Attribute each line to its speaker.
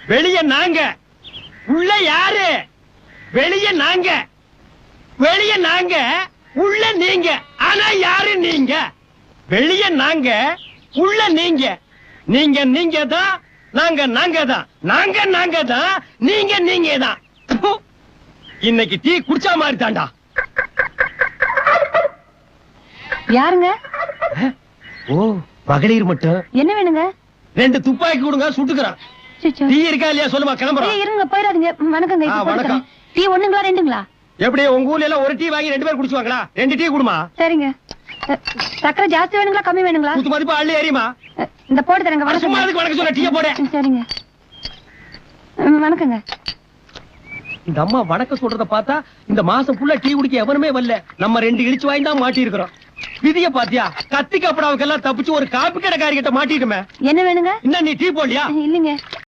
Speaker 1: வெளிய நாங்க, உள்ள யாரு? வெளிய நாங்க, வெளிய நாங்க, உள்ள நீங்க. ஆனா யாரு நீங்க? வெளிய நாங்க, உள்ள நீங்க. நீங்க நீங்க தான், நாங்க நாங்க தான், நாங்க நாங்க தான், நீங்க நீங்க தான். இன்னைக்கு டீ குடிச்சா மாதிரி தாண்டா.
Speaker 2: யாருங்க?
Speaker 1: ஓ, மகளிர் மட்டும்.
Speaker 2: என்ன வேணுங்க?
Speaker 1: 2 துப்பாக்கி கொடுங்க, சுட்டுக்கிறேன்.
Speaker 2: சுச்சோ.
Speaker 1: டீ இருக்கா இல்லையா சொல்லுமா, கிளம்புறோம்.
Speaker 2: இருங்க, போயிடாதீங்க. வணக்கங்க. இப்ப
Speaker 1: வணக்கம்.
Speaker 2: போட்டுக்கிறேன். டீ ஒண்ணுங்களா ரெண்டுங்களா?
Speaker 1: எப்படி உங்க ஊர்ல எல்லாம் ஒரு டீ வாங்கி 2 பேர் குடிச்சுவாங்களா? 2 டீ குடுமா.
Speaker 2: சரிங்க. சக்கரை ஜாஸ்தி வேணுங்களா கம்மி வேணுங்களா?
Speaker 1: குத்து மதிப்பா அள்ளி ஏறிமா.
Speaker 2: இந்த போட்டு தரேங்க.
Speaker 1: சும்மா
Speaker 2: வணக்கம்.
Speaker 1: அதுக்கு வணக்கம் சொல்ல, டீயை போடு.
Speaker 2: சரிங்க. வணக்கங்க.
Speaker 1: இந்த அம்மா வணக்கம் சொல்றத பார்த்தா இந்த மாசம் ஃபுல்லா டீ குடிக்க எவனுமே வரல. நம்ம 2 இடிச்சு வாங்கி தான் மாட்டி இருக்கிறோம். விதிய பாத்தியா? கத்தி கப்படாவுக்கெல்லாம் தப்பிச்சு ஒரு காப்பி கடைக்காரி கிட்ட மாட்டிட்டுமே.
Speaker 2: என்ன வேணுங்க?
Speaker 1: என்ன நீ டீ போடலையா?
Speaker 2: இல்லைங்க.